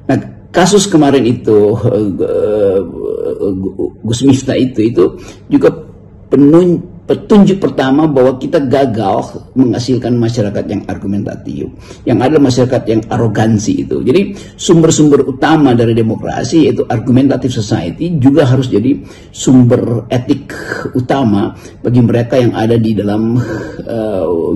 Nah, kasus kemarin itu Gus Miftah itu juga petunjuk pertama bahwa kita gagal menghasilkan masyarakat yang argumentatif, yang ada masyarakat yang arogansi itu. Jadi sumber-sumber utama dari demokrasi yaitu argumentative society juga harus jadi sumber etik utama bagi mereka yang ada di dalam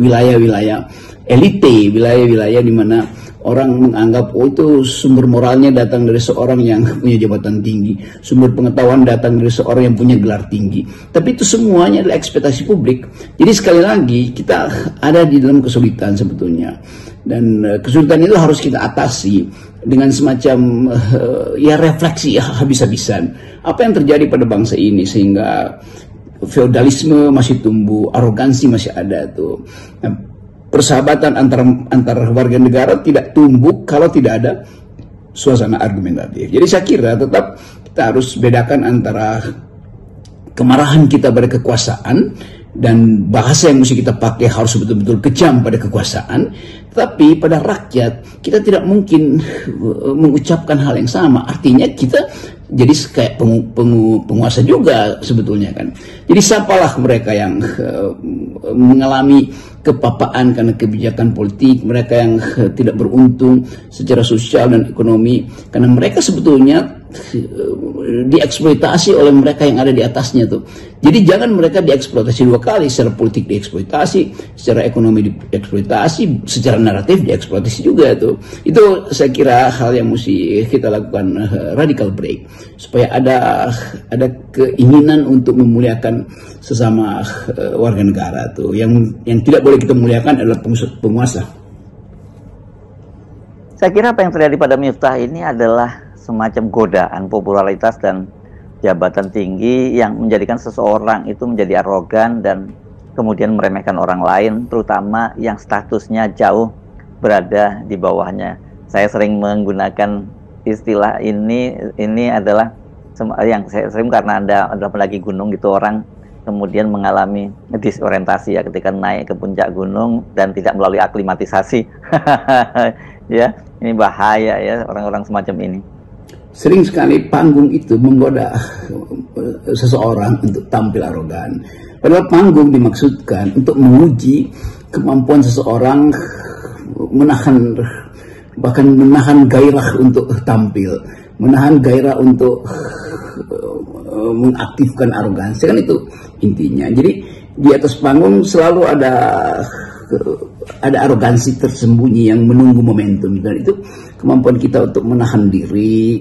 wilayah-wilayah elite, wilayah-wilayah di mana orang menganggap itu sumber moralnya datang dari seorang yang punya jabatan tinggi, sumber pengetahuan datang dari seorang yang punya gelar tinggi. Tapi itu semuanya adalah ekspektasi publik. Jadi sekali lagi kita ada di dalam kesulitan sebetulnya, dan kesulitan itu harus kita atasi dengan semacam ya refleksi habis-habisan. Apa yang terjadi pada bangsa ini sehingga feodalisme masih tumbuh, arogansi masih ada tuh. Nah, persahabatan antar warga negara tidak tumbuh kalau tidak ada suasana argumentatif. Jadi saya kira tetap kita harus bedakan antara kemarahan kita pada kekuasaan dan bahasa yang mesti kita pakai harus betul-betul kejam pada kekuasaan. Tapi pada rakyat kita tidak mungkin mengucapkan hal yang sama. Artinya kita jadi kayak penguasa juga sebetulnya kan. Jadi siapalah mereka yang mengalami kepapaan karena kebijakan politik, mereka yang tidak beruntung secara sosial dan ekonomi, karena mereka sebetulnya dieksploitasi oleh mereka yang ada di atasnya tuh. Jadi jangan mereka dieksploitasi dua kali, secara politik dieksploitasi, secara ekonomi dieksploitasi, secara naratif dieksploitasi juga tuh. Itu saya kira hal yang mesti kita lakukan radical break, supaya ada keinginan untuk memuliakan sesama warga negara tuh. Yang tidak boleh kita muliakan adalah penguasa. Saya kira apa yang terjadi pada Miftah ini adalah semacam godaan popularitas dan jabatan tinggi yang menjadikan seseorang itu menjadi arogan dan kemudian meremehkan orang lain, terutama yang statusnya jauh berada di bawahnya. Saya sering menggunakan istilah ini adalah yang saya sering karena adalah pendaki gunung gitu, orang kemudian mengalami disorientasi ya ketika naik ke puncak gunung dan tidak melalui aklimatisasi. Ya, ini bahaya ya orang-orang semacam ini. Sering sekali panggung itu menggoda seseorang untuk tampil arogan. Padahal panggung dimaksudkan untuk menguji kemampuan seseorang menahan gairah untuk tampil, menahan gairah untuk mengaktifkan arogansi, kan itu intinya. Jadi di atas panggung selalu ada arogansi tersembunyi yang menunggu momentum, dan itu kemampuan kita untuk menahan diri.